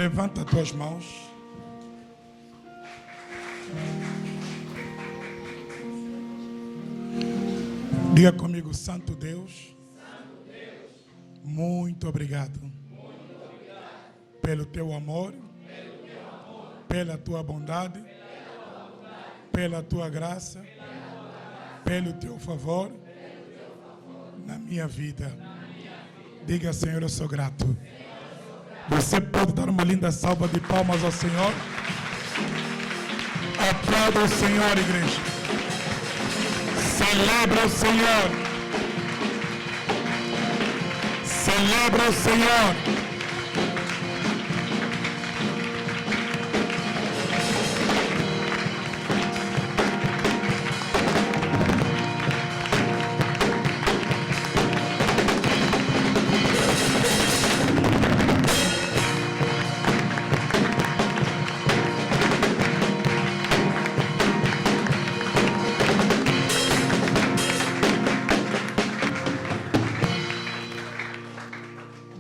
Levanta as tuas mãos. Diga comigo, Santo Deus, muito obrigado pelo teu amor, pela tua bondade, pela tua graça, pelo teu favor na minha vida. Diga, Senhor, eu sou grato. Você pode dar uma linda salva de palmas ao Senhor? Aplauda o Senhor, igreja. Celebra o Senhor. Celebra o Senhor.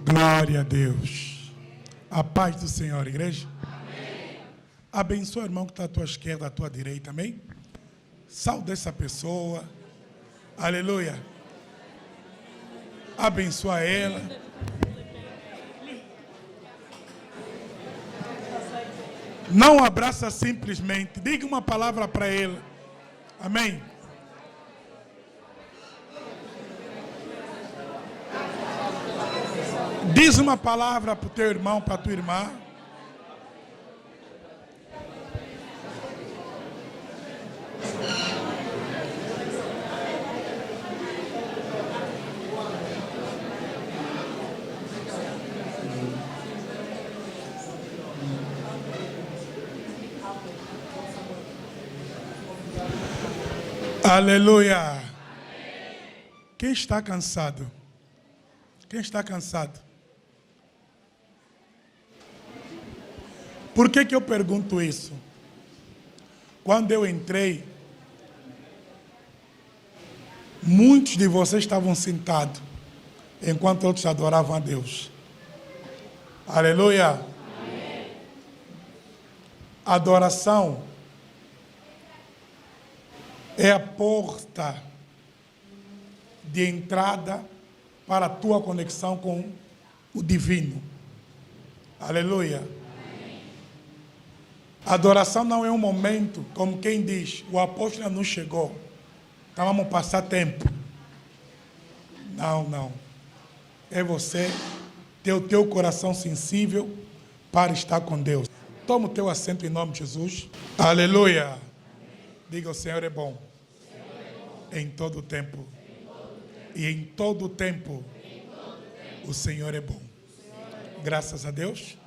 Glória a Deus. A paz do Senhor, igreja. Amém. Abençoa o irmão que está à tua esquerda, à tua direita, amém? Saúde essa pessoa. Aleluia. Abençoa ela. Não abraça simplesmente. Diga uma palavra para ele. Amém. Diz uma palavra para o teu irmão, para a tua irmã. Aleluia. Quem está cansado? Quem está cansado? Por que eu pergunto isso? Quando eu entrei, muitos de vocês estavam sentados, enquanto outros adoravam a Deus. Aleluia! Amém. Adoração é a porta de entrada para a tua conexão com o divino. Aleluia! Adoração não é um momento, como quem diz, o apóstolo não chegou, então vamos passar tempo. Não. É você ter o teu coração sensível para estar com Deus. Toma o teu assento em nome de Jesus. Aleluia. Diga, o Senhor é bom. Em todo o tempo. E em todo o tempo, o Senhor é bom. Graças a Deus.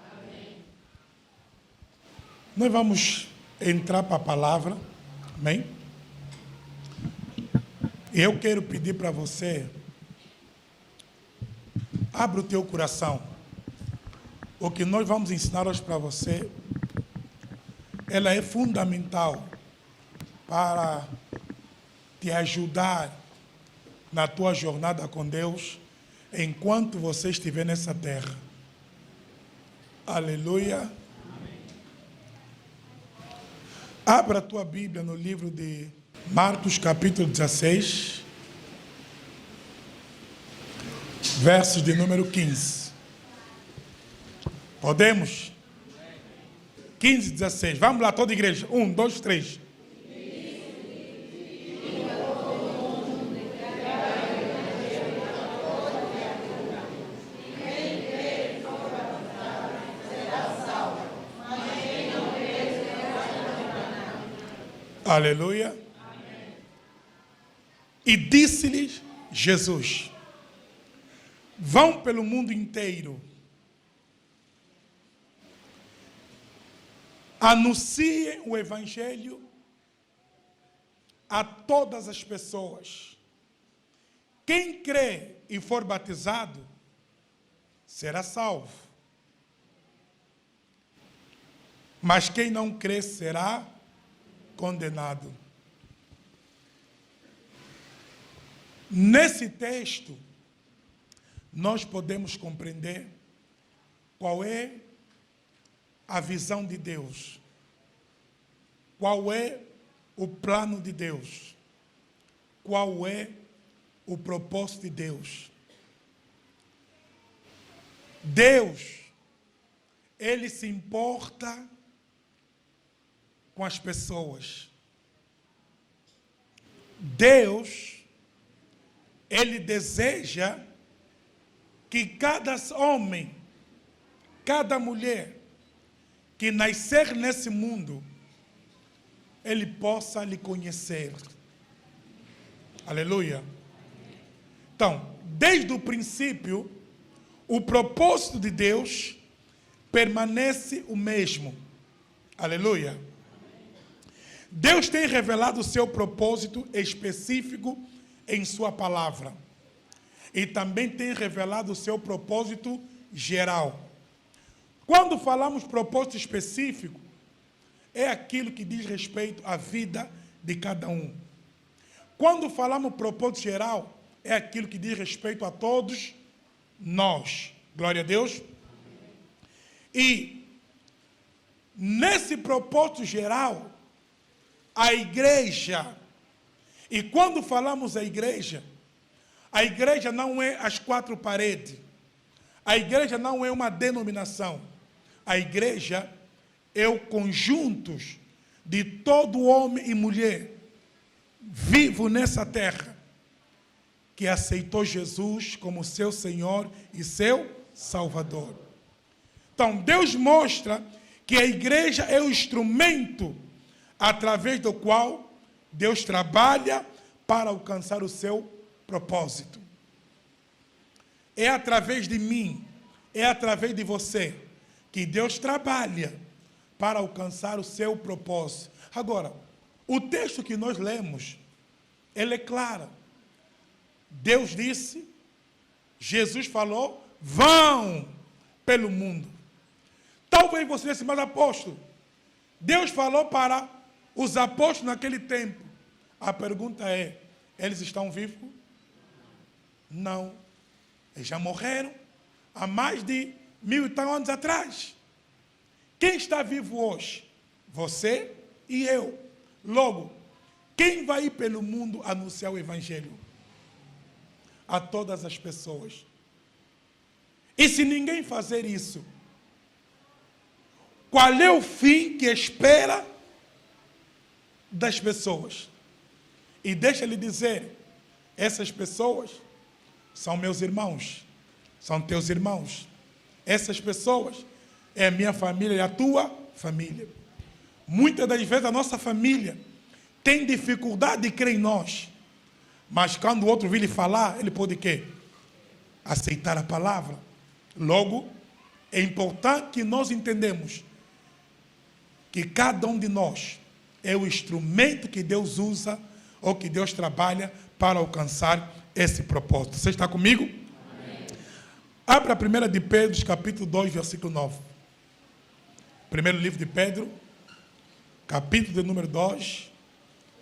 Nós vamos entrar para a palavra, amém? E eu quero pedir para você, abra o teu coração. O que nós vamos ensinar hoje para você, ela é fundamental para te ajudar na tua jornada com Deus, enquanto você estiver nessa terra. Aleluia. Abra a tua Bíblia no livro de Marcos, capítulo 16, versos de número 15. Podemos? 15, 16. Vamos lá, toda a igreja. 1, 2, 3. Aleluia. Amém. E disse-lhes Jesus: vão pelo mundo inteiro, anunciem o evangelho a todas as pessoas. Quem crê e for batizado será salvo, mas quem não crê será condenado. Nesse texto, nós podemos compreender qual é a visão de Deus? Qual é o plano de Deus? Qual é o propósito de Deus? Deus, Ele se importa com as pessoas. Deus, Ele deseja que cada homem, cada mulher que nascer nesse mundo, ele possa lhe conhecer. Aleluia. Então, desde o princípio, o propósito de Deus permanece o mesmo. Aleluia. Deus tem revelado o seu propósito específico em sua palavra. E também tem revelado o seu propósito geral. Quando falamos propósito específico, é aquilo que diz respeito à vida de cada um. Quando falamos propósito geral, é aquilo que diz respeito a todos nós. Glória a Deus. E nesse propósito geral, a igreja, e quando falamos a igreja não é as quatro paredes, a igreja não é uma denominação, a igreja é o conjunto de todo homem e mulher vivo nessa terra que aceitou Jesus como seu Senhor e seu Salvador. Então, Deus mostra que a igreja é o instrumento através do qual Deus trabalha para alcançar o seu propósito. É através de mim, é através de você, que Deus trabalha para alcançar o seu propósito. Agora, o texto que nós lemos, ele é claro. Deus disse, Jesus falou, vão pelo mundo. Talvez você disse, mas apóstolo, Deus falou para os apóstolos naquele tempo. A pergunta é, eles estão vivos? Não. Eles já morreram há mais de 1000 e tal anos atrás. Quem está vivo hoje? Você e eu. Logo, quem vai ir pelo mundo anunciar o Evangelho? A todas as pessoas. E se ninguém fazer isso, qual é o fim que espera das pessoas? E deixa-lhe dizer, essas pessoas são meus irmãos, são teus irmãos. Essas pessoas é a minha família e a tua família. Muitas das vezes a nossa família tem dificuldade de crer em nós. Mas quando o outro vir lhe falar, ele pode quê? Aceitar a palavra. Logo, é importante que nós entendamos que cada um de nós é o instrumento que Deus usa ou que Deus trabalha para alcançar esse propósito. Você está comigo? Amém. Abra a 1 de Pedro, capítulo 2, versículo 9. Primeiro livro de Pedro, capítulo de número 2,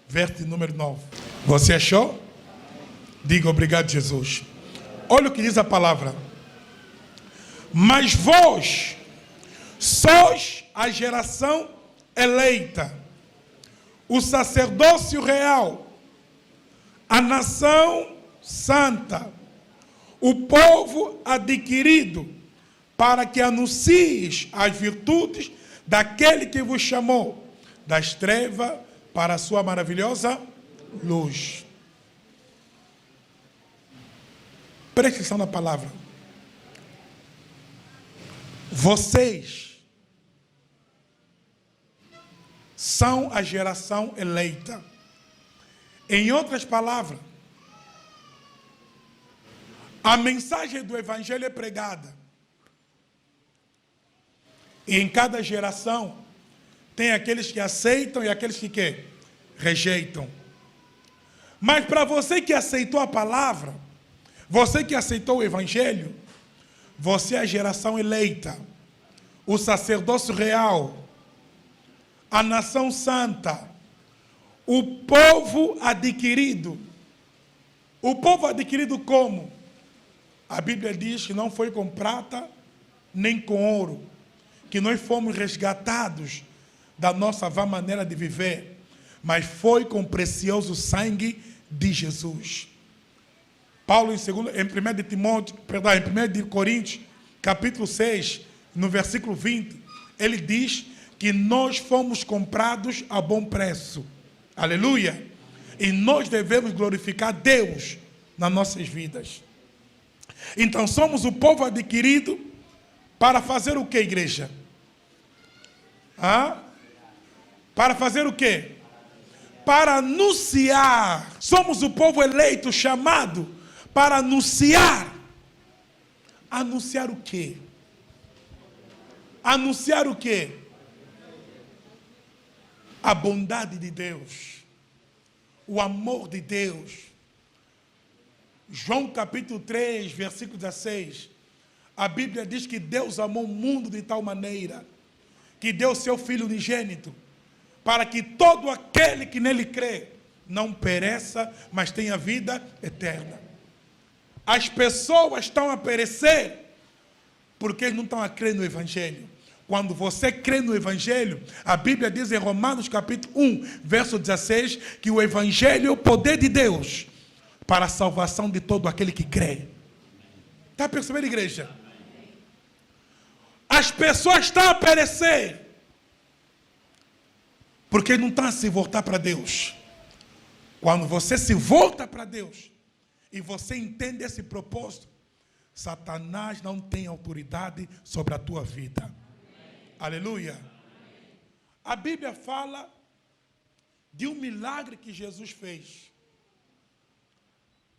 verso de número 9. Você achou? Diga obrigado, Jesus. Olha o que diz a palavra. Mas vós sois a geração eleita, o sacerdócio real, a nação santa, o povo adquirido, para que anuncies as virtudes daquele que vos chamou das trevas para a sua maravilhosa luz. Preste atenção na palavra. Vocês são a geração eleita. Em outras palavras, a mensagem do Evangelho é pregada. E em cada geração tem aqueles que aceitam e aqueles que rejeitam. Mas para você que aceitou a palavra, você que aceitou o Evangelho, você é a geração eleita, o sacerdócio real, a nação santa, o povo adquirido. O povo adquirido como? A Bíblia diz que não foi com prata nem com ouro, que nós fomos resgatados da nossa vã maneira de viver, mas foi com o precioso sangue de Jesus. Paulo, em 1 de Timóteo, perdão, em 1 de Coríntios, capítulo 6, no versículo 20, ele diz que nós fomos comprados a bom preço. Aleluia! E nós devemos glorificar Deus nas nossas vidas. Então, somos o povo adquirido para fazer o que, igreja? Para fazer o quê? Para anunciar. Somos o povo eleito, chamado para anunciar. Anunciar o quê? Anunciar o quê? A bondade de Deus, o amor de Deus. João capítulo 3, versículo 16. A Bíblia diz que Deus amou o mundo de tal maneira que deu seu Filho unigênito, para que todo aquele que nele crê não pereça, mas tenha vida eterna. As pessoas estão a perecer porque não estão a crer no Evangelho. Quando você crê no Evangelho, a Bíblia diz em Romanos capítulo 1, verso 16, que o Evangelho é o poder de Deus para a salvação de todo aquele que crê. Está percebendo, igreja? As pessoas estão a perecer porque não estão a se voltar para Deus. Quando você se volta para Deus e você entende esse propósito, Satanás não tem autoridade sobre a tua vida. Aleluia. A Bíblia fala de um milagre que Jesus fez.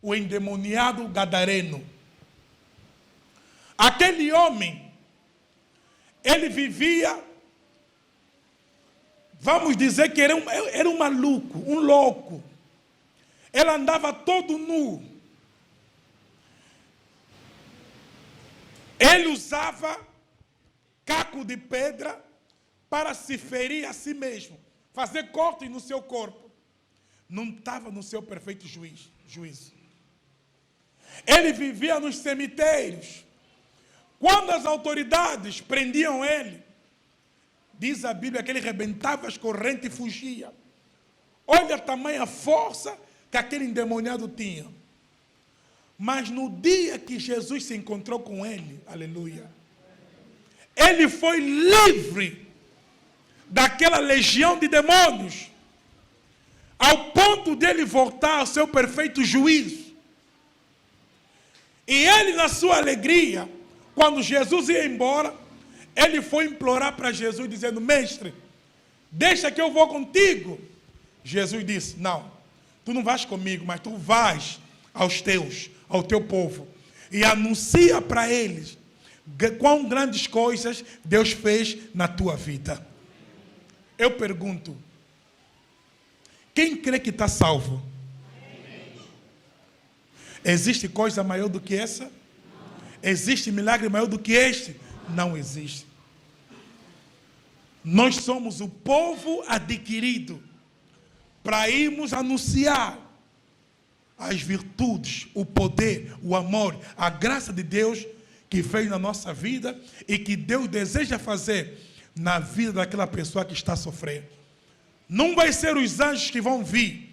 O endemoniado gadareno. Aquele homem, ele vivia, vamos dizer que era um maluco, um louco. Ele andava todo nu. Ele usava caco de pedra para se ferir a si mesmo, fazer cortes no seu corpo. Não estava no seu perfeito juízo. Ele vivia nos cemitérios. Quando as autoridades prendiam ele, diz a Bíblia que ele rebentava as correntes e fugia. Olha a tamanha força que aquele endemoniado tinha. Mas no dia que Jesus se encontrou com ele, aleluia, ele foi livre daquela legião de demônios, ao ponto de ele voltar ao seu perfeito juízo. E ele, na sua alegria, quando Jesus ia embora, ele foi implorar para Jesus, dizendo: mestre, deixa que eu vou contigo. Jesus disse: não, tu não vais comigo, mas tu vais aos teus, ao teu povo, e anuncia para eles quão grandes coisas Deus fez na tua vida. Eu pergunto, quem crê que está salvo? Existe coisa maior do que essa? Existe milagre maior do que este? Não existe. Nós somos o povo adquirido para irmos anunciar as virtudes, o poder, o amor, a graça de Deus que fez na nossa vida e que Deus deseja fazer na vida daquela pessoa que está sofrendo. Não vai ser os anjos que vão vir,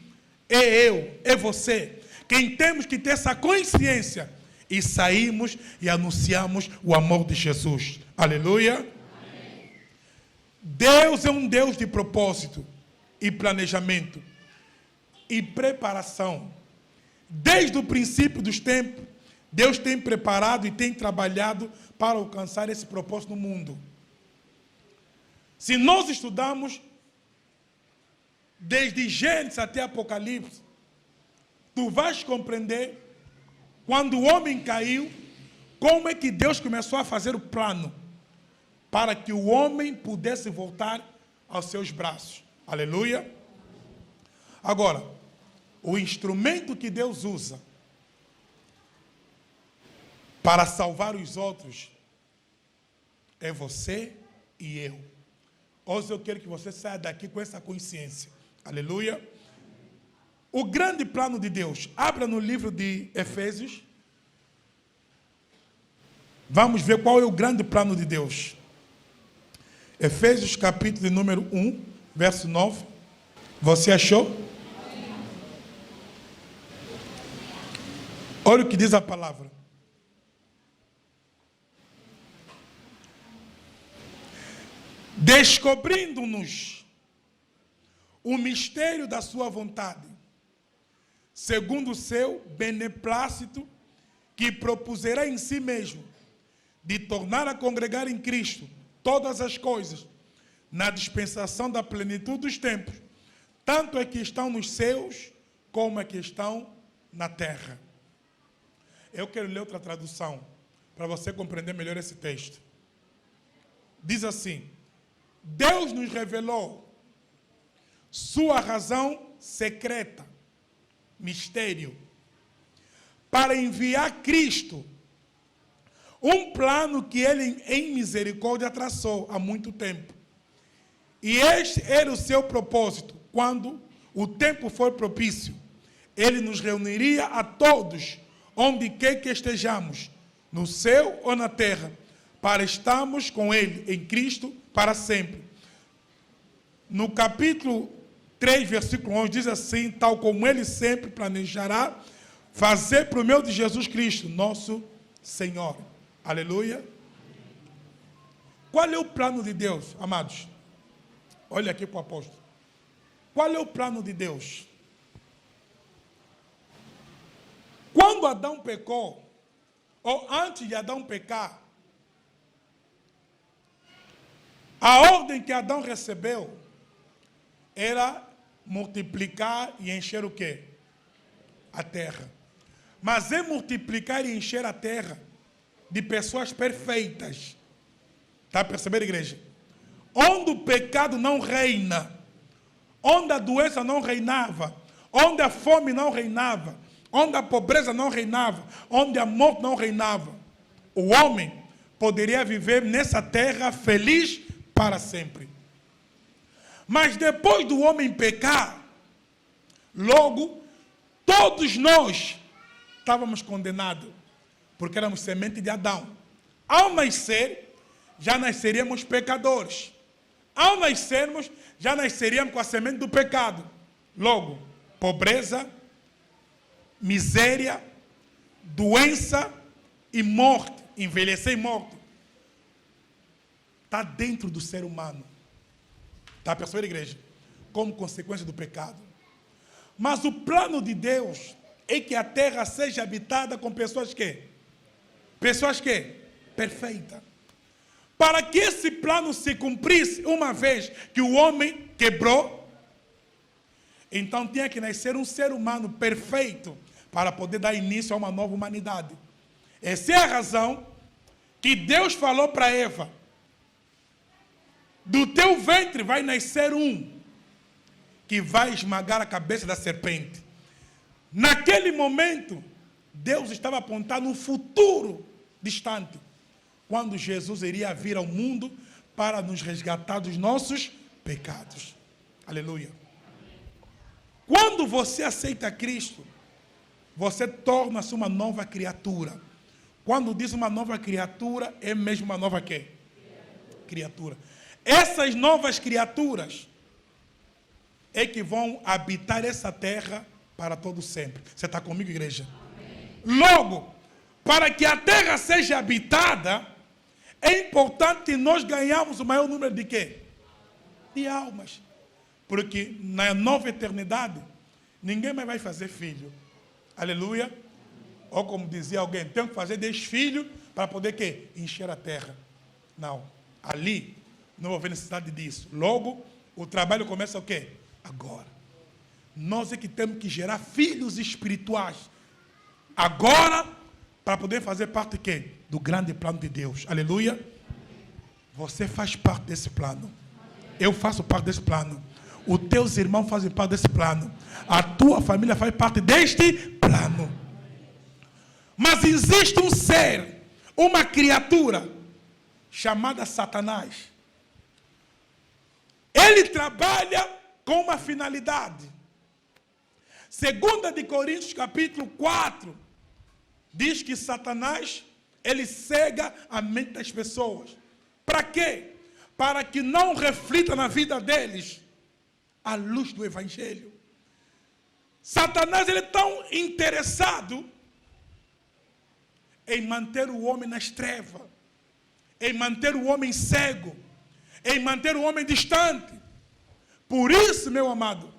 é eu, é você. Quem temos que ter essa consciência e saímos e anunciamos o amor de Jesus. Aleluia. Amém. Deus é um Deus de propósito e planejamento e preparação. Desde o princípio dos tempos, Deus tem preparado e tem trabalhado para alcançar esse propósito no mundo. Se nós estudamos desde Gênesis até Apocalipse, tu vais compreender, quando o homem caiu, como é que Deus começou a fazer o plano para que o homem pudesse voltar aos seus braços. Aleluia. Agora, o instrumento que Deus usa para salvar os outros é você e eu. Hoje eu quero que você saia daqui com essa consciência. Aleluia. O grande plano de Deus. Abra no livro de Efésios. Vamos ver qual é o grande plano de Deus. Efésios capítulo de número 1, verso 9. Você achou? Olha o que diz a palavra. Descobrindo-nos o mistério da sua vontade, segundo o seu beneplácito, que propuserá em si mesmo, de tornar a congregar em Cristo todas as coisas, na dispensação da plenitude dos tempos, tanto é que estão nos céus, como é que estão na terra. Eu quero ler outra tradução, para você compreender melhor esse texto. Diz assim: Deus nos revelou sua razão secreta, mistério, para enviar Cristo, um plano que ele em misericórdia traçou há muito tempo. E este era o seu propósito. Quando o tempo for propício, ele nos reuniria a todos, onde quer que estejamos, no céu ou na terra, para estarmos com ele em Cristo para sempre. No capítulo 3, versículo 11, diz assim: tal como ele sempre planejará fazer por meio de Jesus Cristo, nosso Senhor. Aleluia. Qual é o plano de Deus, amados? Olha aqui para o apóstolo. Qual é o plano de Deus? Quando Adão pecou, ou antes de Adão pecar, a ordem que Adão recebeu era multiplicar e encher o quê? A terra. Mas é multiplicar e encher a terra de pessoas perfeitas. Está a perceber, igreja? Onde o pecado não reina, onde a doença não reinava, onde a fome não reinava, onde a pobreza não reinava, onde a morte não reinava, o homem poderia viver nessa terra feliz para sempre. Mas depois do homem pecar, logo, todos nós estávamos condenados, porque éramos semente de Adão. Ao nascer, já nasceríamos pecadores. Ao nascermos, já nasceríamos com a semente do pecado. Logo, pobreza, miséria, doença e morte, envelhecer e morte, está dentro do ser humano. Está a perceber, igreja? Como consequência do pecado. Mas o plano de Deus é que a terra seja habitada com pessoas que? Pessoas que? Perfeitas. Para que esse plano se cumprisse, uma vez que o homem quebrou, então tinha que nascer um ser humano perfeito para poder dar início a uma nova humanidade. Essa é a razão que Deus falou para Eva: do teu ventre vai nascer um que vai esmagar a cabeça da serpente. Naquele momento, Deus estava apontando um futuro distante, quando Jesus iria vir ao mundo para nos resgatar dos nossos pecados. Aleluia. Quando você aceita Cristo, você torna-se uma nova criatura. Quando diz uma nova criatura, é mesmo uma nova quê? Criatura. Essas novas criaturas é que vão habitar essa terra para todo sempre. Você está comigo, igreja? Amém. Logo, para que a terra seja habitada, é importante que nós ganhamos o maior número de quê? De almas. Porque na nova eternidade, ninguém mais vai fazer filho. Aleluia. Ou como dizia alguém, tem que fazer 10 filhos para poder quê? Encher a terra. Não. Ali não houve necessidade disso. Logo, o trabalho começa o quê? Agora. Nós é que temos que gerar filhos espirituais. Agora, para poder fazer parte de quê? Do grande plano de Deus. Aleluia. Você faz parte desse plano. Eu faço parte desse plano. Os teus irmãos fazem parte desse plano. A tua família faz parte deste plano. Mas existe um ser, uma criatura, chamada Satanás. Ele trabalha com uma finalidade. 2 de Coríntios, capítulo 4, diz que Satanás, ele cega a mente das pessoas. Para quê? para que não reflita na vida deles a luz do Evangelho. Satanás, ele é tão interessado em manter o homem nas trevas, em manter o homem cego, em manter o homem distante. Por isso, meu amado,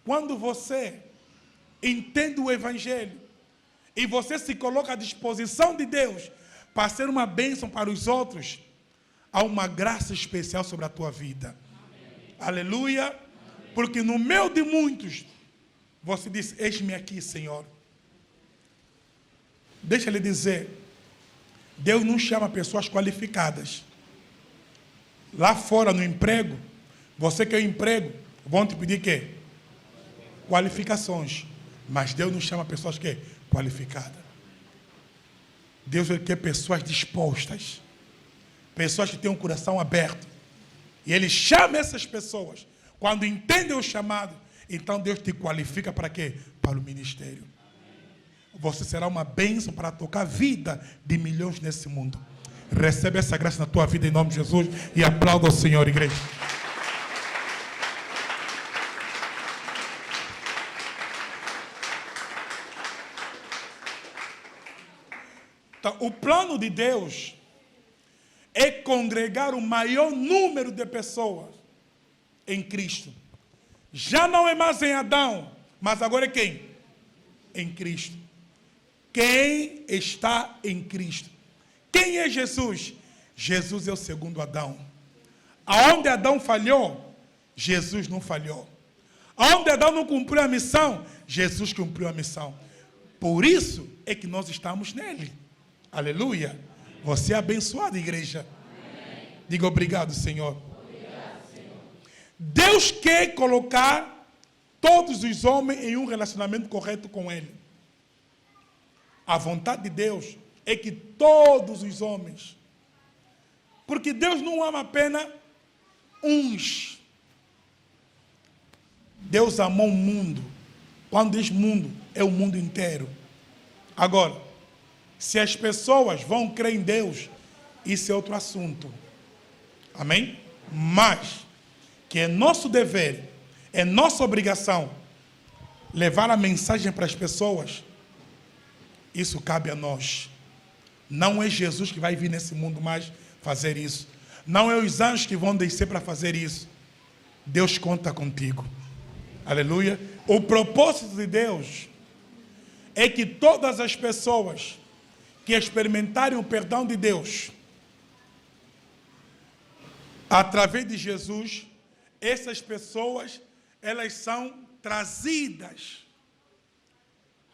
quando você entende o Evangelho e você se coloca à disposição de Deus para ser uma bênção para os outros, há uma graça especial sobre a tua vida. Amém. Aleluia. Amém. Porque no meio de muitos, você diz: eis-me aqui, Senhor. Deixa ele dizer, Deus não chama pessoas qualificadas. Lá fora no emprego, você quer emprego, vão te pedir quê? Qualificações. Mas Deus não chama pessoas quê? Qualificadas. Deus quer pessoas dispostas, pessoas que têm um coração aberto. E Ele chama essas pessoas. Quando entendem o chamado, então Deus te qualifica para quê? Para o ministério. Você será uma bênção para tocar a vida de milhões nesse mundo. Recebe essa graça na tua vida em nome de Jesus e aplauda o Senhor, igreja. Então, o plano de Deus é congregar o maior número de pessoas em Cristo. Já não é mais em Adão, mas agora é quem? Em Cristo. Quem está em Cristo? Quem é Jesus? Jesus é o segundo Adão. Aonde Adão falhou, Jesus não falhou. Aonde Adão não cumpriu a missão, Jesus cumpriu a missão. Por isso é que nós estamos nele. Aleluia. Você é abençoado, igreja. Amém. Diga obrigado, Senhor. Obrigado, Senhor. Deus quer colocar todos os homens em um relacionamento correto com Ele. A vontade de Deus é que todos os homens, porque Deus não ama apenas uns. Deus amou o mundo. Quando diz mundo, é o mundo inteiro. Agora, se as pessoas vão crer em Deus, isso é outro assunto. Amém? Mas, que é nosso dever, é nossa obrigação, levar a mensagem para as pessoas, isso cabe a nós. Não é Jesus que vai vir nesse mundo mais fazer isso. Não é os anjos que vão descer para fazer isso. Deus conta contigo. Aleluia. O propósito de Deus é que todas as pessoas que experimentarem o perdão de Deus, através de Jesus, essas pessoas, elas são trazidas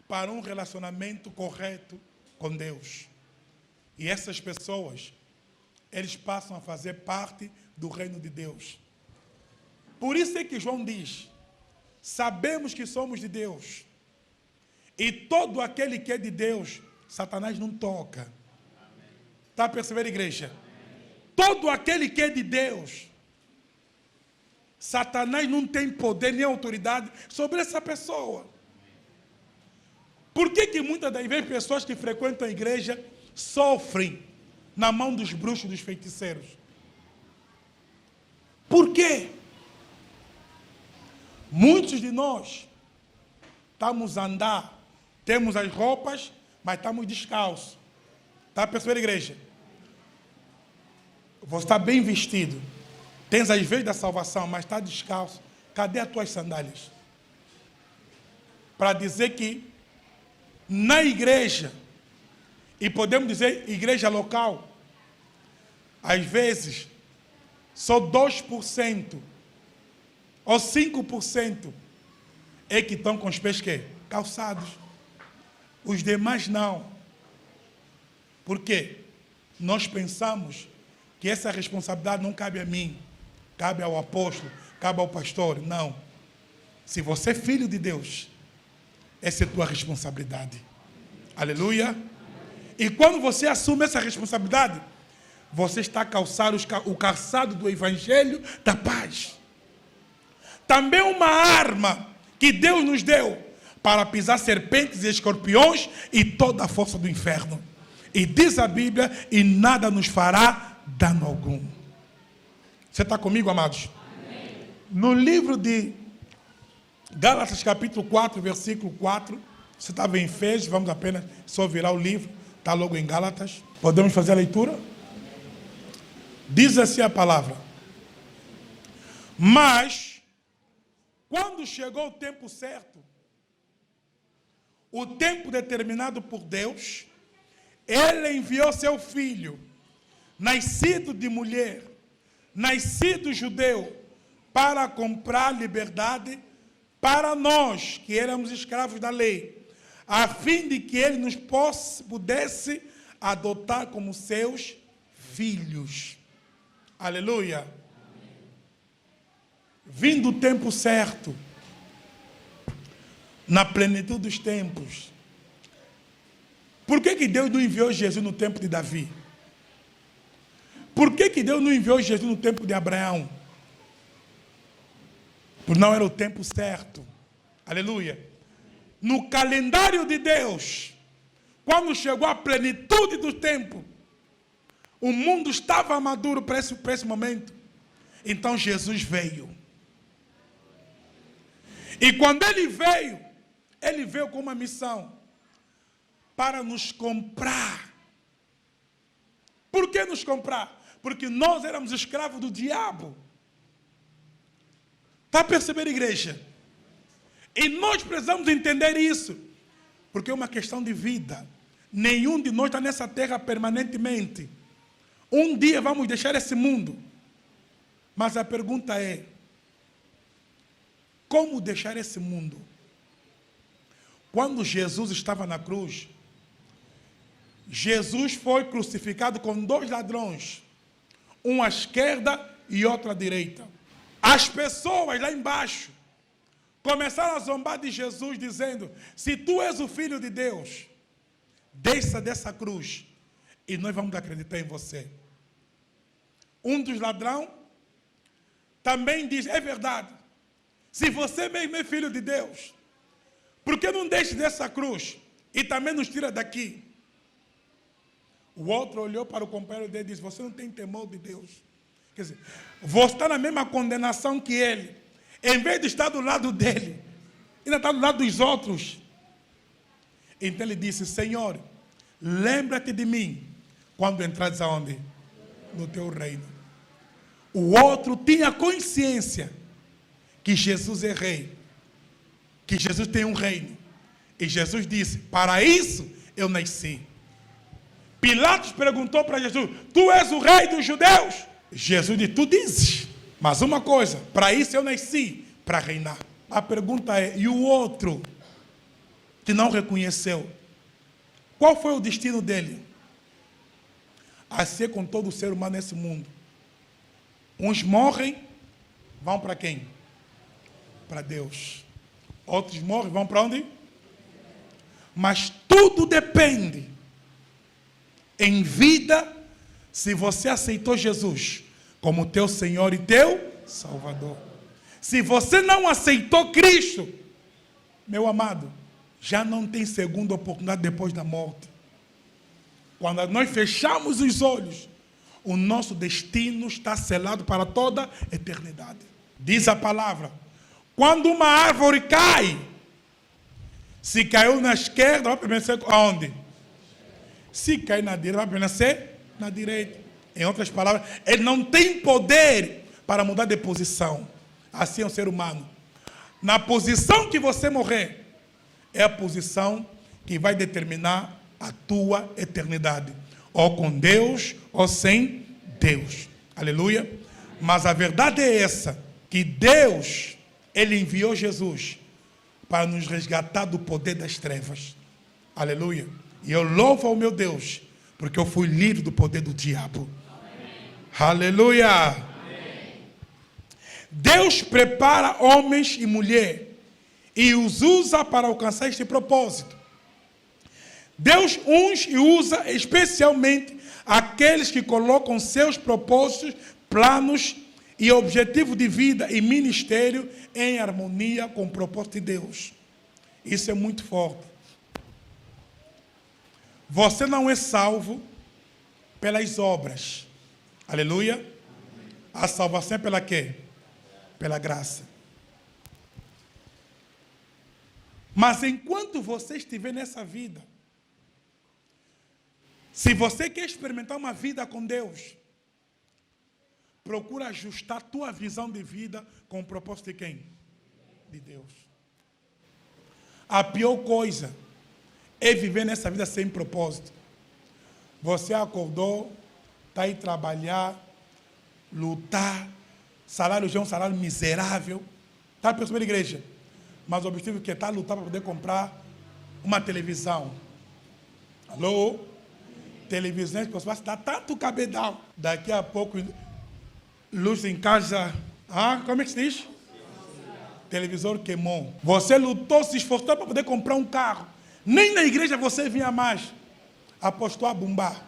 para um relacionamento correto com Deus. E essas pessoas, eles passam a fazer parte do reino de Deus. Por isso é que João diz: sabemos que somos de Deus. E todo aquele que é de Deus, Satanás não toca. Está a perceber, igreja? Todo aquele que é de Deus, Satanás não tem poder nem autoridade sobre essa pessoa. Por que muitas das vezes pessoas que frequentam a igreja sofrem na mão dos bruxos, dos feiticeiros? Por quê? Muitos de nós estamos a andar, temos as roupas, mas estamos descalços. Está a perceber, igreja? Você está bem vestido, tens as vezes da salvação, mas está descalço. Cadê as tuas sandálias? Para dizer que na igreja, e podemos dizer igreja local, às vezes, só 2% ou 5% é que estão com os pés calçados. Os demais não. Por quê? Nós pensamos que essa responsabilidade não cabe a mim, cabe ao apóstolo, cabe ao pastor. Não. Se você é filho de Deus, essa é a tua responsabilidade. Aleluia. E quando você assume essa responsabilidade, você está a calçar o calçado do Evangelho da paz. Também uma arma que Deus nos deu para pisar serpentes e escorpiões e toda a força do inferno. E diz a Bíblia, e nada nos fará dano algum. Você está comigo, amados? Amém. No livro de Gálatas, capítulo 4, versículo 4. Você estava em Efésios, vamos apenas só virar o livro. Está logo em Gálatas. Podemos fazer a leitura? Diz assim a palavra. Mas, quando chegou o tempo certo, o tempo determinado por Deus, Ele enviou seu Filho, nascido de mulher, nascido judeu, para comprar liberdade para nós, que éramos escravos da lei, a fim de que Ele nos pudesse adotar como seus filhos. Aleluia. Vindo o tempo certo, na plenitude dos tempos. Por que Deus não enviou Jesus no tempo de Davi? Por que Deus não enviou Jesus no tempo de Abraão? Porque não era o tempo certo. Aleluia. No calendário de Deus, quando chegou a plenitude do tempo, o mundo estava maduro para esse momento. Então Jesus veio. E quando Ele veio com uma missão para nos comprar. Por que nos comprar? Porque nós éramos escravos do diabo. Está a perceber, igreja? E nós precisamos entender isso. Porque é uma questão de vida. Nenhum de nós está nessa terra permanentemente. Um dia vamos deixar esse mundo. Mas a pergunta é: como deixar esse mundo? Quando Jesus estava na cruz, Jesus foi crucificado com 2 ladrões, um à esquerda e outro à direita. As pessoas lá embaixo começaram a zombar de Jesus, dizendo: se tu és o Filho de Deus, desça dessa cruz e nós vamos acreditar em você. Um dos ladrões também diz: é verdade, se você mesmo é Filho de Deus, por que não deixe dessa cruz e também nos tira daqui? O outro olhou para o companheiro dele e disse: você não tem temor de Deus? Quer dizer, você está na mesma condenação que ele. Em vez de estar do lado dele, ainda está do lado dos outros. Então ele disse: Senhor, lembra-te de mim quando entrares aonde? No teu reino. O outro tinha consciência que Jesus é rei, que Jesus tem um reino. E Jesus disse: para isso eu nasci. Pilatos perguntou para Jesus: tu és o rei dos judeus? Jesus disse: tu dizes. Mas uma coisa, para isso eu nasci, para reinar. A pergunta é: e o outro que não reconheceu? Qual foi o destino dele? A ser com todo ser humano nesse mundo. Uns morrem, vão para quem? Para Deus. Outros morrem, vão para onde? Mas tudo depende, em vida, se você aceitou Jesus como teu Senhor e teu Salvador. Se você não aceitou Cristo, meu amado, já não tem segunda oportunidade depois da morte. Quando nós fechamos os olhos, o nosso destino está selado para toda a eternidade. Diz a palavra: quando uma árvore cai, se caiu na esquerda, vai permanecer aonde? Se cair na direita, vai permanecer na direita. Em outras palavras, ele não tem poder para mudar de posição. Assim é o ser humano. Na posição que você morrer, é a posição que vai determinar a tua eternidade. Ou com Deus, ou sem Deus. Aleluia. Mas a verdade é essa, que Deus, Ele enviou Jesus para nos resgatar do poder das trevas. Aleluia. E eu louvo ao meu Deus, porque eu fui livre do poder do diabo. Amém. Aleluia. Amém. Deus prepara homens e mulheres e os usa para alcançar este propósito. Deus unge e usa especialmente aqueles que colocam seus propósitos, planos e objetivos de vida e ministério em harmonia com o propósito de Deus. Isso é muito forte. Você não é salvo pelas obras. Aleluia. A salvação é pela quê? Pela graça. Mas enquanto você estiver nessa vida, se você quer experimentar uma vida com Deus, procura ajustar a tua visão de vida com o propósito de quem? De Deus. A pior coisa é viver nessa vida sem propósito. Você acordou, está aí trabalhar, lutar, salário já é um salário miserável. Está percebendo, igreja? Mas o objetivo que está lutar para poder comprar uma televisão. Alô? Televisão, que você dá tanto cabedal. Daqui a pouco, luz em casa. Como é que se diz? Televisor queimou. Você lutou, se esforçou para poder comprar um carro. Nem na igreja você vinha mais. Apostou a bombar.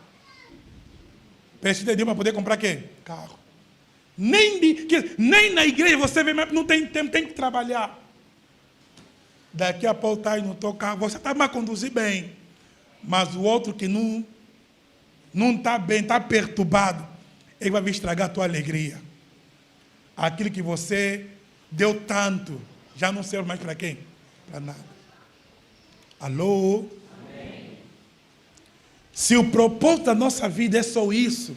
Precisa de Deus para poder comprar quê? Carro. Nem na igreja você vem mais, não tem tempo, tem que trabalhar. Daqui a pouco está aí no teu carro, você está a conduzir bem. Mas o outro que não está bem, está perturbado, ele vai vir estragar a tua alegria. Aquilo que você deu tanto, já não serve mais para quem? Para nada. Alô? Amém. Se o propósito da nossa vida é só isso,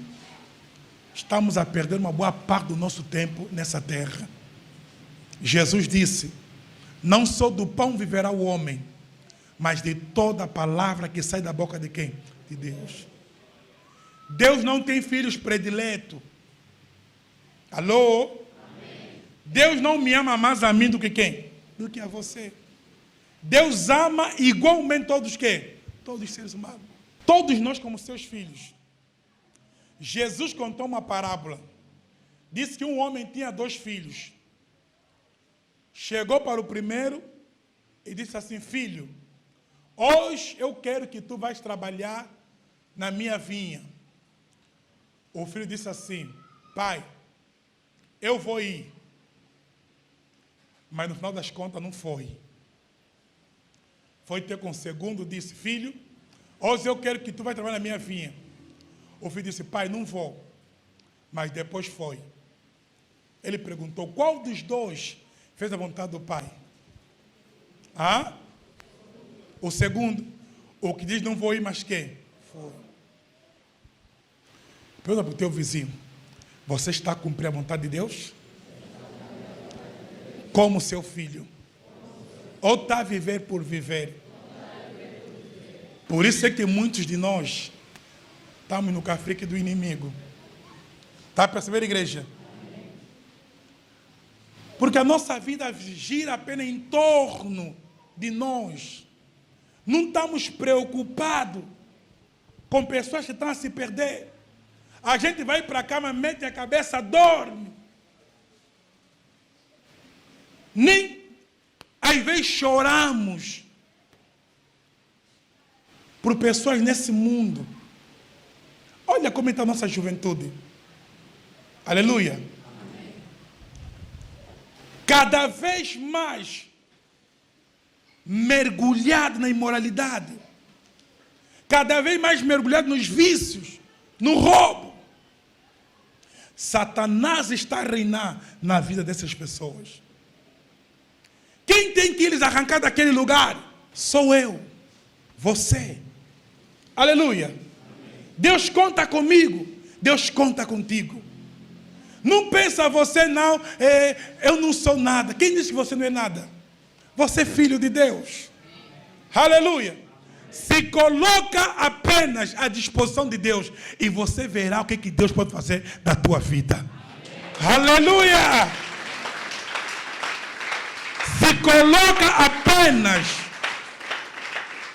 estamos a perder uma boa parte do nosso tempo nessa terra. Jesus disse: não só do pão viverá o homem, mas de toda a palavra que sai da boca de quem? De Deus. Deus não tem filhos prediletos. Alô? Amém. Deus não me ama mais a mim do que quem? Do que a você. Deus ama igualmente todos quem? Todos os seres humanos. Todos nós como seus filhos. Jesus contou uma parábola. Disse que um homem tinha 2 filhos. Chegou para o primeiro e disse assim: filho, hoje eu quero que tu vais trabalhar na minha vinha. O filho disse assim: pai, eu vou ir. Mas no final das contas não foi. Foi ter com o segundo, disse: filho, hoje eu quero que tu vais trabalhar na minha vinha. O filho disse: pai, não vou. Mas depois foi. Ele perguntou: qual dos 2 fez a vontade do pai? O segundo. O que diz não vou ir, mas quem? Foi. Pergunta para o teu vizinho: você está a cumprir a vontade de Deus? Como seu filho? Ou está a viver por viver? Por isso é que muitos de nós estamos no cafrique do inimigo. Está a perceber, igreja? Porque a nossa vida gira apenas em torno de nós. Não estamos preocupados com pessoas que estão a se perder. A gente vai para a cama, mete a cabeça, dorme. Nem, às vezes, choramos por pessoas nesse mundo. Olha como está a nossa juventude. Aleluia. Amém. Cada vez mais mergulhado na imoralidade. Cada vez mais mergulhado nos vícios, no roubo. Satanás está a reinar na vida dessas pessoas. Quem tem que lhes arrancar daquele lugar? Sou eu, você. Aleluia. Amém. Deus conta comigo, Deus conta contigo. Não pensa você, não, eu não sou nada. Quem disse que você não é nada? Você é filho de Deus. Aleluia. Se coloca apenas à disposição de Deus e você verá o que Deus pode fazer da tua vida. Aleluia. Se coloca apenas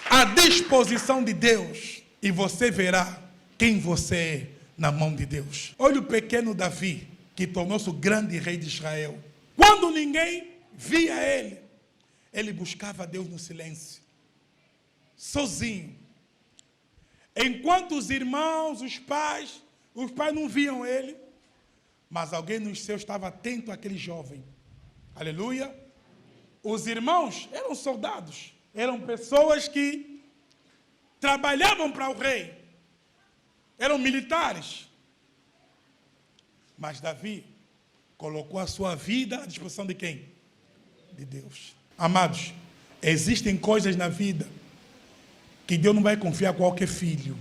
à disposição de Deus e você verá quem você é na mão de Deus. Olha o pequeno Davi, que tornou-se o grande rei de Israel. Quando ninguém via ele, ele buscava Deus no silêncio, sozinho. Enquanto os irmãos, os pais não viam ele, mas alguém nos seus estava atento àquele jovem. Aleluia. Os irmãos eram soldados, eram pessoas que trabalhavam para o rei, eram militares. Mas Davi colocou a sua vida à disposição de quem? De Deus. Amados, existem coisas na vida que Deus não vai confiar a qualquer filho.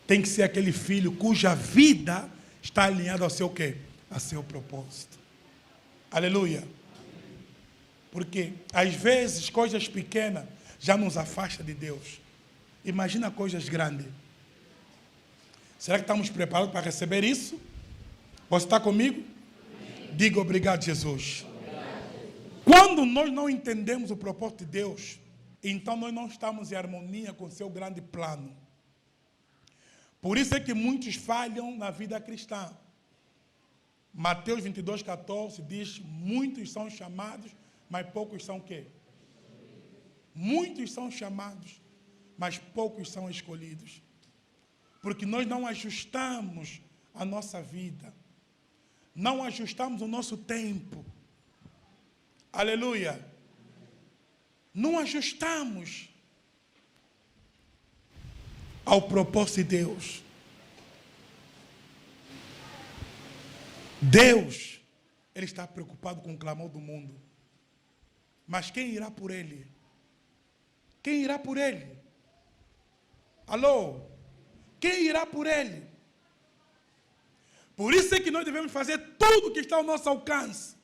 Tem que ser aquele filho cuja vida está alinhada ao seu quê? A seu propósito. Aleluia. Porque às vezes coisas pequenas já nos afastam de Deus. Imagina coisas grandes. Será que estamos preparados para receber isso? Você está comigo? Diga obrigado, Jesus. Quando nós não entendemos o propósito de Deus, então nós não estamos em harmonia com o seu grande plano. Por isso é que muitos falham na vida cristã. Mateus 22:14 diz: muitos são chamados, mas poucos são o quê? Muitos são chamados, mas poucos são escolhidos. Porque nós não ajustamos a nossa vida. Não ajustamos o nosso tempo. Aleluia. Não ajustamos ao propósito de Deus. Deus, Ele está preocupado com o clamor do mundo. Mas quem irá por Ele? Quem irá por Ele? Alô? Quem irá por Ele? Por isso é que nós devemos fazer tudo o que está ao nosso alcance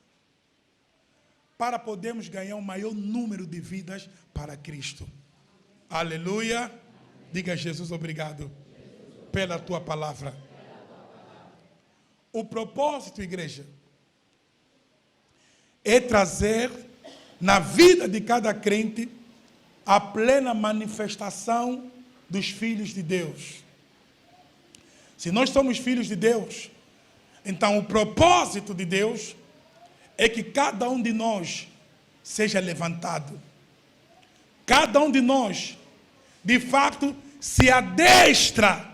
para podermos ganhar um maior número de vidas para Cristo. Aleluia. Diga a Jesus obrigado pela tua palavra. O propósito, igreja, é trazer na vida de cada crente a plena manifestação dos filhos de Deus. Se nós somos filhos de Deus, então o propósito de Deus é que cada um de nós seja levantado. Cada um de nós, de fato, se adestra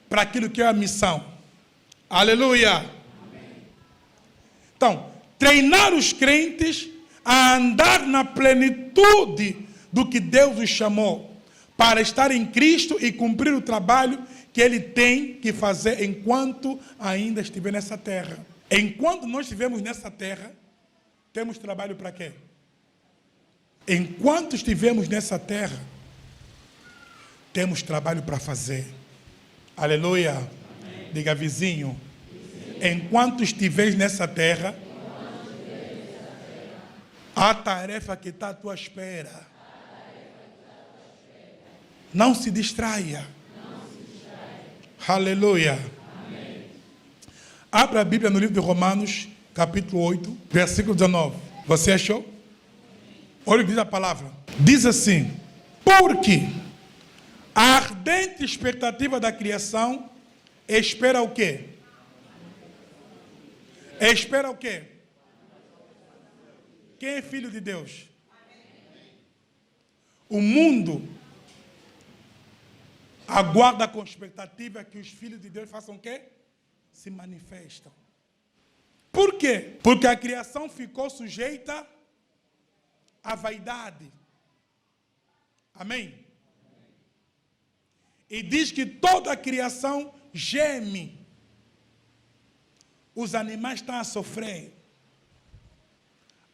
para aquilo que é a missão. Aleluia! Amém. Então, treinar os crentes a andar na plenitude do que Deus os chamou, para estar em Cristo e cumprir o trabalho que Ele tem que fazer enquanto ainda estiver nessa terra. Enquanto nós estivermos nessa terra, temos trabalho para quê? Enquanto estivermos nessa terra, temos trabalho para fazer. Aleluia. Amém. Diga, vizinho. Enquanto estiveres nessa terra, há tarefa que está à tua espera. Não se distraia. Aleluia. Amém. Abra a Bíblia no livro de Romanos, capítulo 8, versículo 19. Você achou? Olha o que diz a palavra. Diz assim: porque a ardente expectativa da criação espera o quê? Espera o quê? Quem é filho de Deus? O mundo aguarda com expectativa que os filhos de Deus façam o quê? Se manifestam. Por quê? Porque a criação ficou sujeita à vaidade. Amém? E diz que toda a criação geme. Os animais estão a sofrer.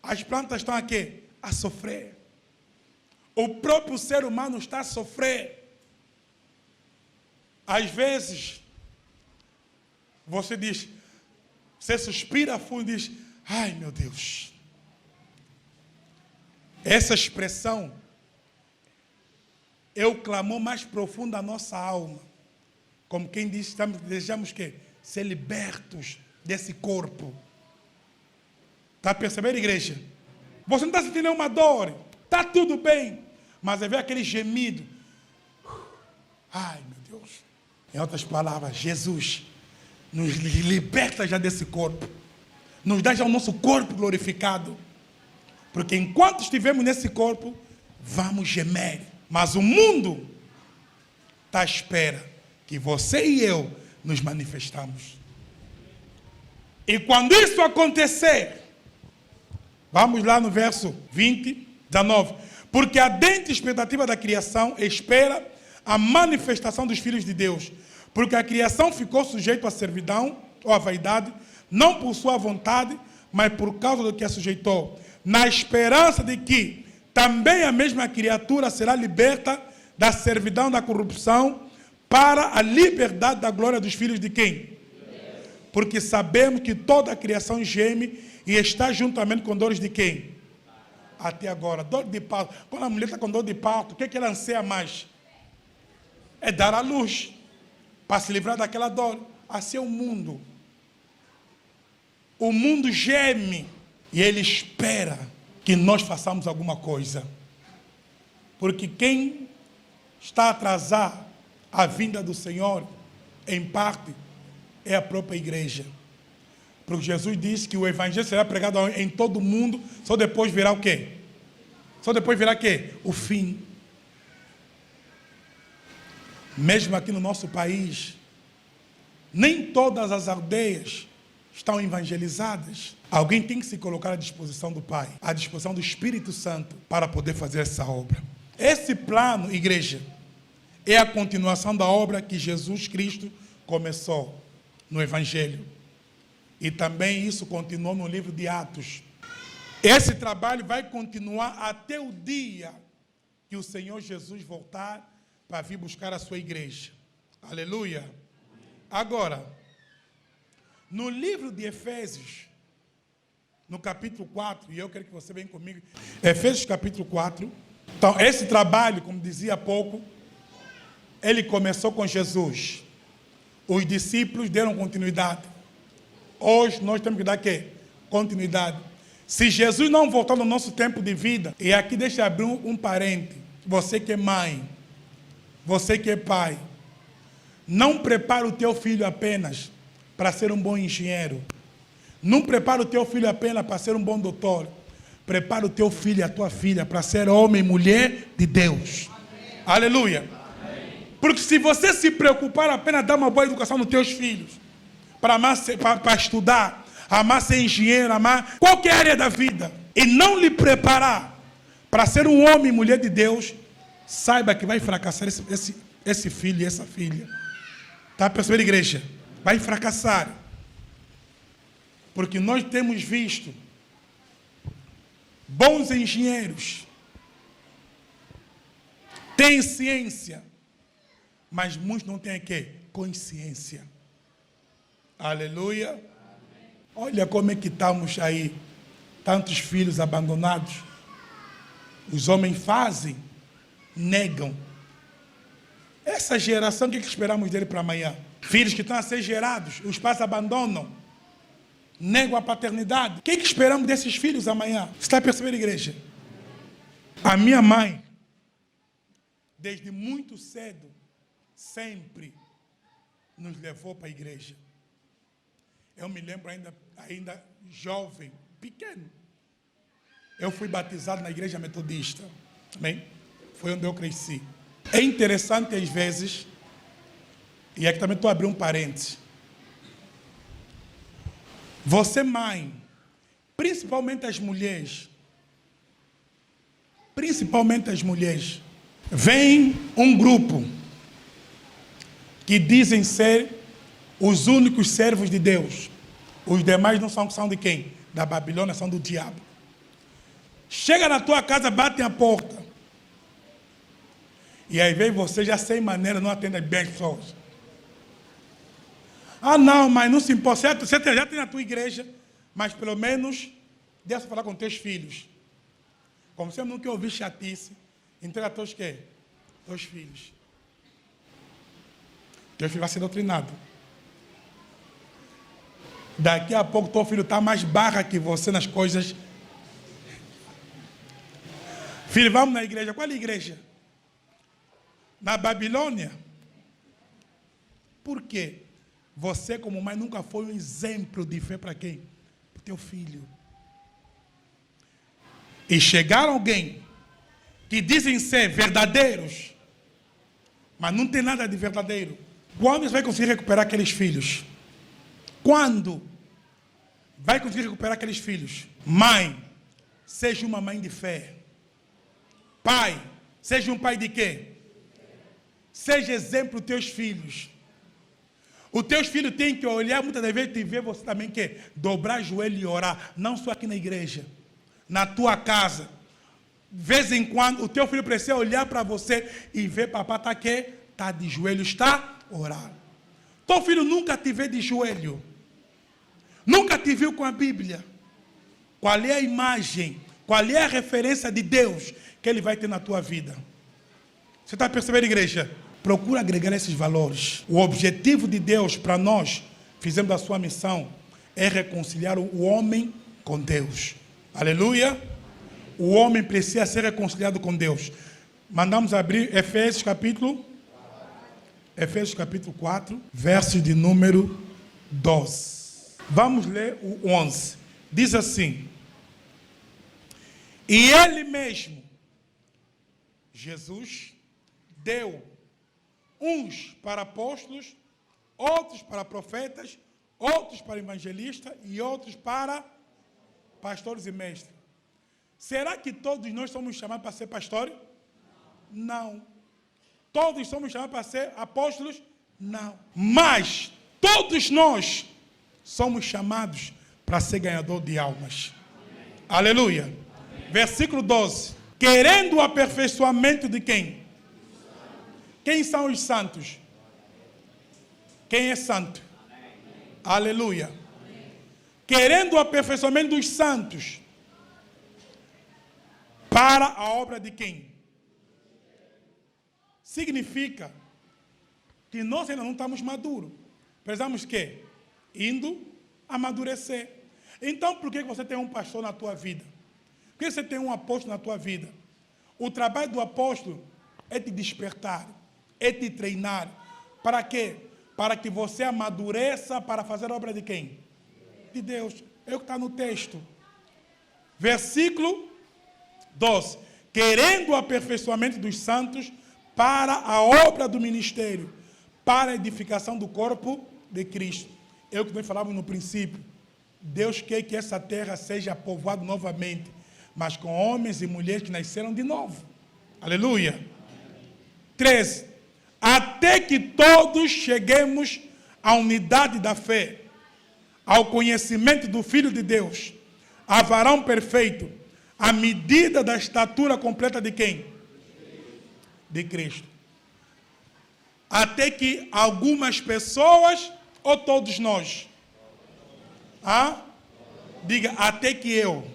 As plantas estão a quê? A sofrer. O próprio ser humano está a sofrer. Às vezes, você diz, você suspira fundo e diz: ai meu Deus. Essa expressão é o clamor mais profundo da nossa alma. Como quem diz, desejamos que ser libertos desse corpo. Está percebendo, igreja? Você não está sentindo nenhuma dor. Está tudo bem. Mas é ver aquele gemido. Ai meu Deus. Em outras palavras, Jesus nos liberta já desse corpo. Nos dá já o nosso corpo glorificado. Porque enquanto estivermos nesse corpo, vamos gemer. Mas o mundo está à espera que você e eu nos manifestamos. E quando isso acontecer, vamos lá no verso 20, 19. Porque a ardente expectativa da criação espera a manifestação dos filhos de Deus. Porque a criação ficou sujeita à servidão ou à vaidade, não por sua vontade, mas por causa do que a sujeitou, na esperança de que também a mesma criatura será liberta da servidão da corrupção para a liberdade da glória dos filhos de quem? Porque sabemos que toda a criação geme e está juntamente com dores de quem? Até agora, dor de parto. Quando a mulher está com dor de parto, o que ela anseia mais? É dar à luz, para se livrar daquela dor. Assim é o mundo. O mundo geme e ele espera que nós façamos alguma coisa. Porque quem está a atrasar a vinda do Senhor, em parte, é a própria igreja. Porque Jesus disse que o evangelho será pregado em todo o mundo, só depois virá o quê? Só depois virá o quê? O fim. Mesmo aqui no nosso país, nem todas as aldeias estão evangelizadas. Alguém tem que se colocar à disposição do Pai, à disposição do Espírito Santo, para poder fazer essa obra. Esse plano, igreja, é a continuação da obra que Jesus Cristo começou no Evangelho. E também isso continuou no livro de Atos. Esse trabalho vai continuar até o dia que o Senhor Jesus voltar para vir buscar a sua igreja. Aleluia. Agora, no livro de Efésios, no capítulo 4, e eu quero que você venha comigo, Efésios capítulo 4. Então, esse trabalho, como dizia há pouco, ele começou com Jesus. Os discípulos deram continuidade. Hoje nós temos que dar quê? Continuidade. Se Jesus não voltar no nosso tempo de vida, e aqui deixa eu abrir um parente, você que é mãe, você que é pai, não prepara o teu filho apenas para ser um bom engenheiro. Não prepara o teu filho apenas para ser um bom doutor. Prepara o teu filho e a tua filha para ser homem e mulher de Deus. Amém. Aleluia. Amém. Porque se você se preocupar apenas dar uma boa educação nos teus filhos, para estudar, amar ser engenheiro, amar qualquer área da vida, e não lhe preparar para ser um homem e mulher de Deus, saiba que vai fracassar esse filho e essa filha. Está percebendo, igreja? Vai fracassar. Porque nós temos visto bons engenheiros, têm ciência, mas muitos não têm quê? Consciência. Aleluia. Amém. Olha como é que estamos aí, tantos filhos abandonados. Os homens fazem, negam. Essa geração, o que esperamos dele para amanhã? Filhos que estão a ser gerados, os pais abandonam, negam a paternidade. O que esperamos desses filhos amanhã? Você está percebendo, igreja? A minha mãe, desde muito cedo, sempre nos levou para a igreja. Eu me lembro ainda jovem, pequeno. Eu fui batizado na igreja metodista. Amém? Foi onde eu cresci. É interessante às vezes, e aqui também estou abrindo um parênteses. Você, mãe, principalmente as mulheres, vem um grupo que dizem ser os únicos servos de Deus. Os demais não são de quem? Da Babilônia, são do diabo. Chega na tua casa, bate a porta. E aí vem você já sem maneira, não atende bem as pessoas. Ah, não, mas não se importa. Você já tem na tua igreja, mas pelo menos deixa falar com teus filhos. Como você nunca ouviu chatice, entrega teus quê? Teus filhos. Teu filho vai ser doutrinado. Daqui a pouco teu filho está mais barra que você nas coisas. Filho, vamos na igreja. Qual é a igreja? Na Babilônia. Por quê? Você, como mãe, nunca foi um exemplo de fé para quem? Para o teu filho. E chegar alguém que dizem ser verdadeiros, mas não tem nada de verdadeiro. Quando você vai conseguir recuperar aqueles filhos? Quando vai conseguir recuperar aqueles filhos? Mãe, seja uma mãe de fé. Pai, seja um pai de quê? Seja exemplo dos teus filhos. Os teus filhos têm que olhar, muitas das vezes, te ver você também quer dobrar joelho e orar. Não só aqui na igreja, na tua casa. De vez em quando, o teu filho precisa olhar para você e ver, papai está aqui, está de joelho, está orar. Teu filho nunca te vê de joelho. Nunca te viu com a Bíblia. Qual é a imagem, qual é a referência de Deus que ele vai ter na tua vida? Você está percebendo, igreja? Procura agregar esses valores. O objetivo de Deus para nós, fizemos a sua missão, é reconciliar o homem com Deus. Aleluia! O homem precisa ser reconciliado com Deus. Mandamos abrir Efésios capítulo 4, verso de número 12. Vamos ler o 11. Diz assim: e ele mesmo, Jesus, deu uns para apóstolos, outros para profetas, outros para evangelistas e outros para pastores e mestres. Será que todos nós somos chamados para ser pastores? Não. Todos somos chamados para ser apóstolos? Não. Mas todos nós somos chamados para ser ganhador de almas. Amém. Aleluia. Amém. Versículo 12. Querendo o aperfeiçoamento de quem? Quem são os santos? Quem é santo? Amém. Aleluia. Amém. Querendo o aperfeiçoamento dos santos. Para a obra de quem? Significa que nós ainda não estamos maduros. Precisamos que? Indo amadurecer. Então, por que você tem um pastor na tua vida? Por que você tem um apóstolo na tua vida? O trabalho do apóstolo é te despertar, é te treinar. Para quê? Para que você amadureça para fazer a obra de quem? De Deus. É o que está no texto. Versículo 12. Querendo o aperfeiçoamento dos santos para a obra do ministério, para a edificação do corpo de Cristo. É o que nós falávamos no princípio. Deus quer que essa terra seja povoada novamente, mas com homens e mulheres que nasceram de novo. Aleluia. 13. Até que todos cheguemos à unidade da fé, ao conhecimento do Filho de Deus, a varão perfeito, à medida da estatura completa de quem? De Cristo. Até que algumas pessoas, ou todos nós? Diga, até que eu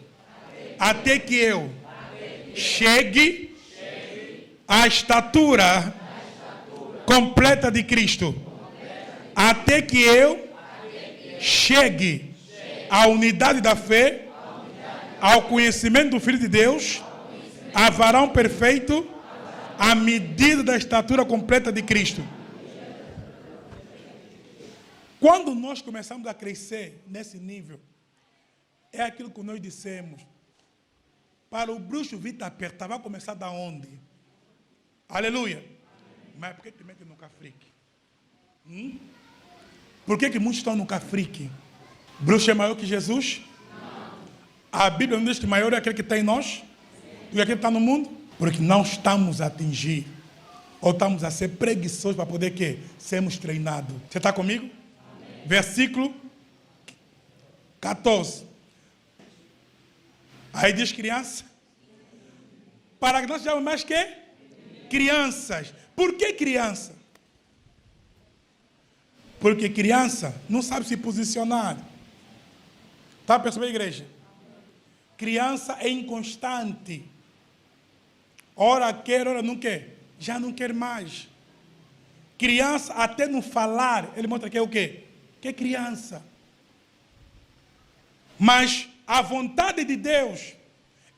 chegue à estatura completa de Cristo. Até que eu chegue à unidade da fé, ao conhecimento do Filho de Deus, a varão perfeito, à medida da estatura completa de Cristo. Quando nós começamos a crescer nesse nível, é aquilo que nós dissemos. Para o bruxo vir te apertar, vai começar da onde? Aleluia. Amém. Mas por que te mete no cafrique? Por que muitos estão no cafrique? Bruxo é maior que Jesus? A Bíblia não diz que maior é aquele que está em nós do que aquele que está no mundo? Porque não estamos a atingir, ou estamos a ser preguiçosos para poder quê? Sermos treinados. Você está comigo? Amém. Versículo 14. Aí diz criança. Para que nós sejamos mais que? Crianças. Por que criança? Porque criança não sabe se posicionar. Está percebendo, igreja? Criança é inconstante. Ora quer, ora não quer. Já não quer mais. Criança, até no falar, ele mostra que é o quê? Que é criança. Mas a vontade de Deus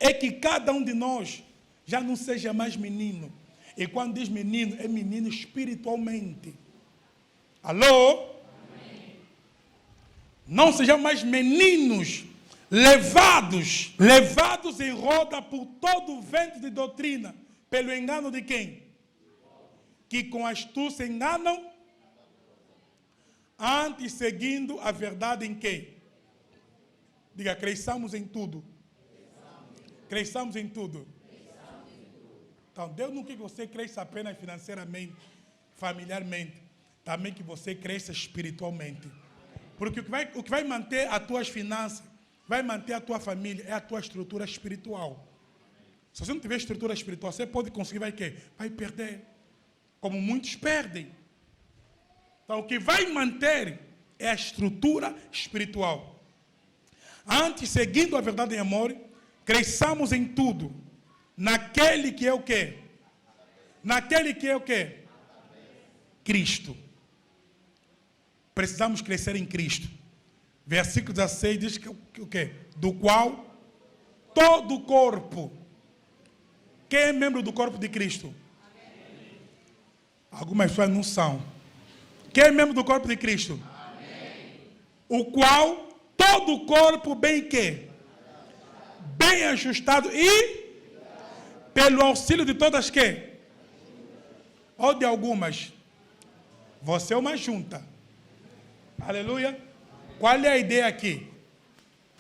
é que cada um de nós já não seja mais menino. E quando diz menino, é menino espiritualmente. Alô? Amém. Não sejam mais meninos levados em roda por todo o vento de doutrina, pelo engano de quem? Que com astúcia enganam, antes seguindo a verdade em quem? Diga, cresçamos em tudo. Cresçamos em tudo. Então, Deus não quer que você cresça apenas financeiramente, familiarmente. também que você cresça espiritualmente. Porque o que vai manter as tuas finanças, vai manter a tua família, é a tua estrutura espiritual. Se você não tiver estrutura espiritual, você pode conseguir, vai quê? Vai perder. Como muitos perdem. Então, o que vai manter é a estrutura espiritual. Antes, seguindo a verdade em amor, cresçamos em tudo. Naquele que é o quê? Naquele que é o quê? Cristo. Precisamos crescer em Cristo. Versículo 16 diz que o quê? Do qual todo o corpo. Quem é membro do corpo de Cristo? Amém. Algumas pessoas não são. Quem é membro do corpo de Cristo? Amém. O qual todo o corpo bem que? Bem ajustado e pelo auxílio de todas que? Ou de algumas. Você é uma junta. Aleluia. Qual é a ideia aqui?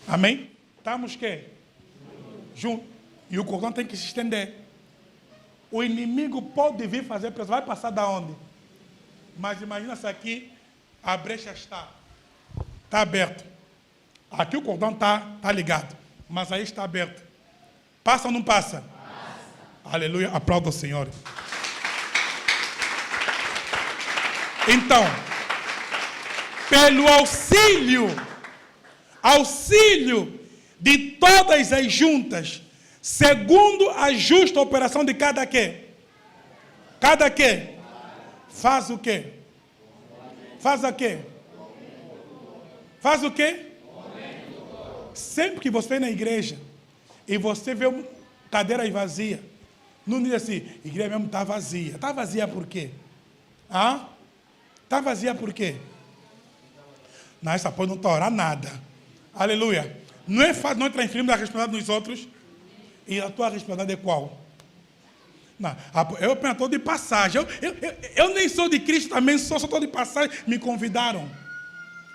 Amém? Estamos que? Juntos. E o cordão tem que se estender. O inimigo pode vir fazer pressão. Vai passar da onde? Mas imagina se aqui a brecha está aberto. Aqui o cordão está ligado. Mas aí está aberto. Passa ou não passa? Passa. Aleluia. Aplauda o Senhor. Então, pelo auxílio de todas as juntas, segundo a justa operação de cada quê? Cada quê? Faz o quê? Faz o quê? Faz o quê? Sempre que você vem na igreja e você vê uma cadeira vazia, não diz assim, a igreja mesmo está vazia. Está vazia por quê? Está vazia por quê? Não, essa porra não está orando nada. Aleluia. Não é fácil não transferirmos a responsabilidade dos outros. E a tua responsabilidade é qual? Não, eu apenas estou de passagem. Eu nem sou de Cristo também, só estou de passagem. Me convidaram.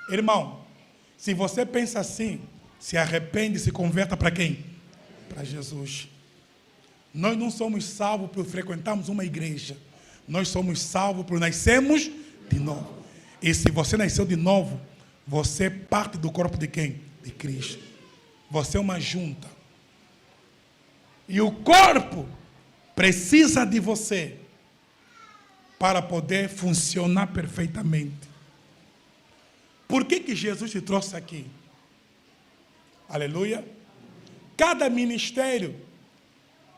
Irmão, se você pensa assim, se arrepende, se converta para quem? Para Jesus. Nós não somos salvos por frequentarmos uma igreja. Nós somos salvos por nascermos de novo. E se você nasceu de novo, você é parte do corpo de quem? De Cristo. Você é uma junta. E o corpo precisa de você para poder funcionar perfeitamente. Por que Jesus te trouxe aqui? Aleluia. Cada ministério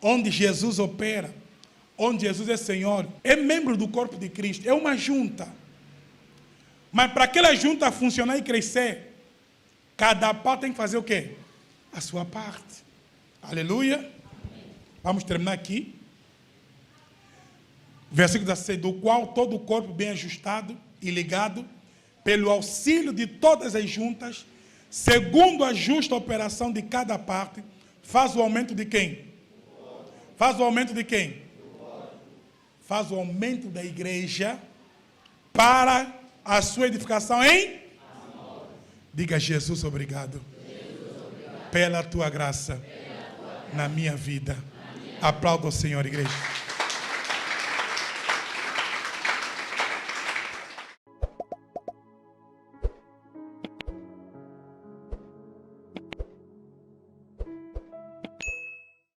onde Jesus opera, onde Jesus é Senhor, é membro do corpo de Cristo, é uma junta. Mas para aquela junta funcionar e crescer, cada parte tem que fazer o quê? A sua parte. Aleluia. Vamos terminar aqui. Versículo 16. Do qual todo o corpo bem ajustado e ligado, pelo auxílio de todas as juntas, segundo a justa operação de cada parte, faz o aumento de quem? Faz o aumento de quem? Faz o aumento da igreja para a sua edificação em amor. Diga, Jesus, obrigado. Pela tua graça na minha vida. Aplauda o Senhor, igreja.